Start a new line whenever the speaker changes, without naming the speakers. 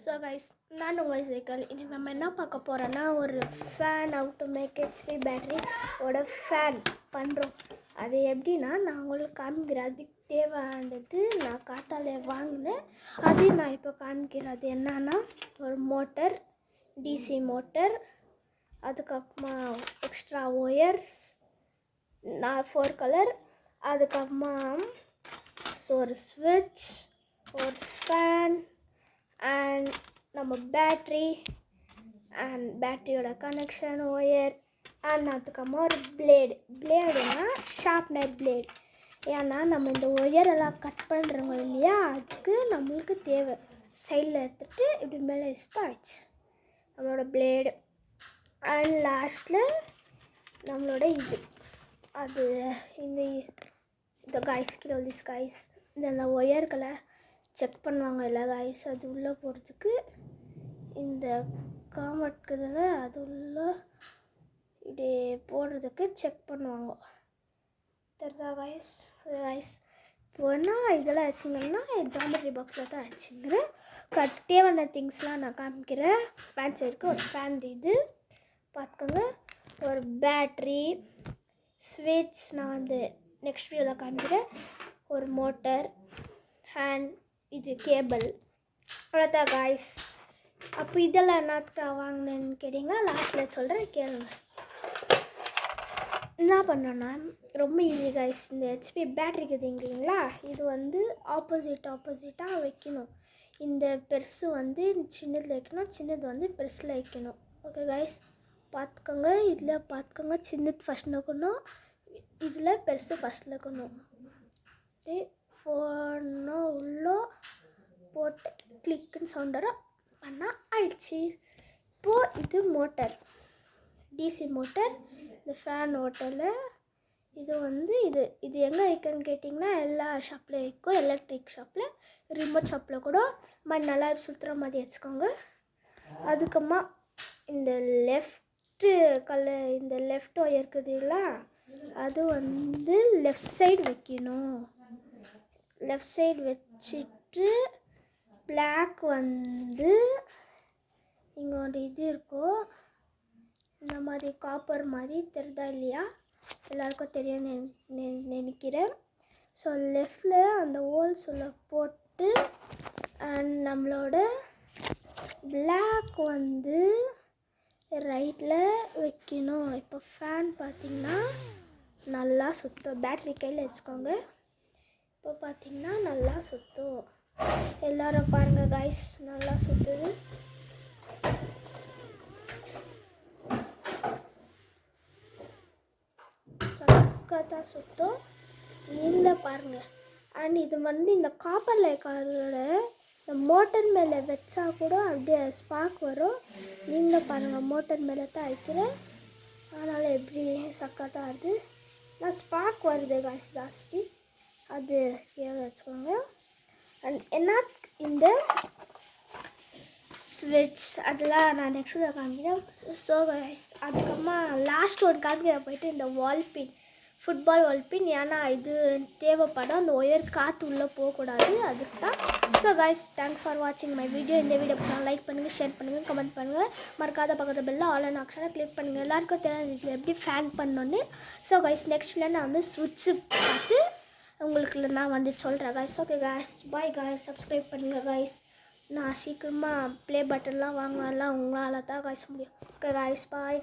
So guys, நான் உங்கள் cycle. இன்றைக்கி நம்ம என்ன பார்க்க போகிறோன்னா, ஒரு ஃபேன் ஆட்டோமேட்டிக் ஹெச்பி பேட்டரியோட ஃபேன் பண்ணுறோம். அது எப்படின்னா, நான் உங்களுக்கு காமிக்கிறேன். அதுக்கு தேவையானது நான் காட்டாலே வாங்கினேன். அதையும் நான் இப்போ காமிக்கிறேன். அது என்னன்னா, ஒரு மோட்டர், டிசி மோட்டர், அதுக்கப்புறமா எக்ஸ்ட்ரா ஒயர்ஸ், நான் 4 கலர், அதுக்கப்புறமா ஒரு ஸ்விட்ச், ஒரு ஃபேன், அண்ட் நம்ம பேட்ரி அண்ட் பேட்டரியோட கனெக்ஷன் ஒயர், அண்ட் அதுக்கப்புறமா ஒரு பிளேடுனா ஷார்ப்னர் பிளேட். ஏன்னா நம்ம இந்த ஒயரெல்லாம் கட் பண்ணுறோங்க இல்லையா, அதுக்கு நம்மளுக்கு தேவை. சைடில் எடுத்துகிட்டு இப்படி மேலே வச்சுட்டு ஆச்சு நம்மளோட பிளேடு. அண்ட் லாஸ்ட்டில் நம்மளோட இது அது இந்த காய்ஸ் கிலோ திஸ் காய்ஸ் இந்த ஒயர்களை செக் பண்ணுவாங்க இல்லை காய்ஸ், அது உள்ளே போகிறதுக்கு இந்த காமட்குதில் அது உள்ளே இப்படி போடுறதுக்கு செக் பண்ணுவாங்க. தெரியுதா காய்ஸ்? இப்போ என்ன இதெல்லாம் வச்சிங்கன்னா ஜாமெட்ரி பாக்ஸில் தான் வச்சுக்கிறேன். தேவையான திங்ஸ்லாம் நான் காமிக்கிறேன். ஃபேன் சைடுக்கு ஒரு ஃபேன் இது பார்த்துக்கோங்க, ஒரு பேட்ரி, ஸ்விட்ச் நான் வந்து நெக்ஸ்ட் வீடியோவில் காமிக்கிறேன், ஒரு மோட்டர், ஹேண்ட், இது கேபிள், அவ்வளோதான் காய்ஸ். அப்போ இதெல்லாம் என்னத்துக்கு வாங்கினேன்னு கேட்டிங்கன்னா லாஸ்ட்டில் சொல்கிறேன், கேளுங்க. என்ன பண்ணோன்னா ரொம்ப ஈஸி காய்ஸ். இந்த ஹெச்பி பேட்டரிக்கு தெரியுங்களா, இது வந்து ஆப்போசிட்டாக வைக்கணும். இந்த பெருசு வந்து சின்னதில் வைக்கணும், சின்னது வந்து பெருசில் வைக்கணும். ஓகே காய்ஸ், பார்த்துக்கோங்க. இதில் பார்த்துக்கோங்க, சின்னது ஃபஸ்ட் வைக்கணும், இதில் பெருசு ஃபஸ்ட்டில் வைக்கணும். போடணும், உள்ளே போட்டு கிளிக்குன்னு சவுண்ட் வரும், ஆனால் ஆயிடுச்சு. இப்போது இது மோட்டர், டிசி மோட்டர், இந்த ஃபேன் ஓட்டரில் இது வந்து இது எங்கே வைக்கணும்னு கேட்டிங்கன்னா எல்லா ஷாப்லேயும் வைக்கும். எலக்ட்ரிக் ஷாப்பில், ரிமோட் ஷாப்பில் கூட மாதிரி நல்லா சுற்றுற மாதிரி வச்சுக்கோங்க. அதுக்கப்புறமா இந்த இந்த லெஃப்ட் ஒயர் இருக்குதுங்களா, அது வந்து லெஃப்ட் சைடு வைக்கணும். லெஃப்ட் சைடு வச்சுட்டு பிளாக் வந்து இங்கே ஒரு இது இருக்கும், இந்த மாதிரி காப்பர் மாதிரி, தெரியுதா இல்லையா? எல்லாருக்கும் தெரியும் நினைக்கிறேன். ஸோ லெஃப்டில் அந்த ஹோல்ஸ் உள்ள போட்டு அண்ட் நம்மளோட பிளாக் வந்து ரைட்டில் வைக்கணும். இப்போ ஃபேன் பார்த்திங்கன்னா நல்லா சுற்றும். பேட்ரி கையில் வச்சுக்கோங்க. இப்போ பார்த்திங்கன்னா நல்லா சுற்றும். எல்லோரும் பாருங்கள் காய்ஸ், நல்லா சுற்றுது. சக்கத்தாக சுற்றும், நீங்களே பாருங்கள். அண்ட் இது வந்து இந்த காப்பர் லைக்காரோட இந்த மோட்டர் மேலே வச்சா கூட அப்படியே ஸ்பார்க் வரும். நீங்களே பாருங்கள், மோட்டர் மேலே தான் வைக்கிறேன், அதனால் எப்படி சக்கத்தாக வருது. நான் ஸ்பார்க் வருது காய்ஸ் ஜாஸ்தி, அது ஏன் வச்சுக்கோங்க. அண்ட் என்ன இந்த ஸ்விட்ச் அதெல்லாம் நான் நெக்ஸ்ட் காமிக்கிறேன். ஸோ கைஸ், அதுக்கப்புறமா லாஸ்ட் ஒரு காமிக்கிற போயிட்டு இந்த வால்பின், ஃபுட்பால் வால்பின். ஏன்னா இது தேவைப்படும், அந்த ஒயர் காற்று உள்ளே போகக்கூடாது, அதுக்கு தான். ஸோ கைஸ், தேங்க்ஸ் ஃபார் வாட்சிங் மை வீடியோ. இந்த வீடியோ லைக் பண்ணுங்கள், ஷேர் பண்ணுங்கள், கமெண்ட் பண்ணுங்கள், மறக்காத பக்கத்தில் பெல்ல ஆல் அண்ட் ஆப்ஷனை கிளிக் பண்ணுங்கள். எல்லாருக்கும் தெரியாது எப்படி ஃபேன் பண்ணோன்னு. ஸோ கைஸ், நெக்ஸ்ட்டில் நான் வந்து ஸ்விட்ச்சு பார்த்து உங்களுக்கு நான் வந்து சொல்கிறேன் guys. Okay guys, bye guys, subscribe பண்ணுங்கள் காய்ஸ். நான் சீக்கிரமாக ப்ளே பட்டன்லாம் வாங்கினாலாம் உங்களால் தான் காய்ஸ் முடியும். ஓகே காய்ஸ், பாய்.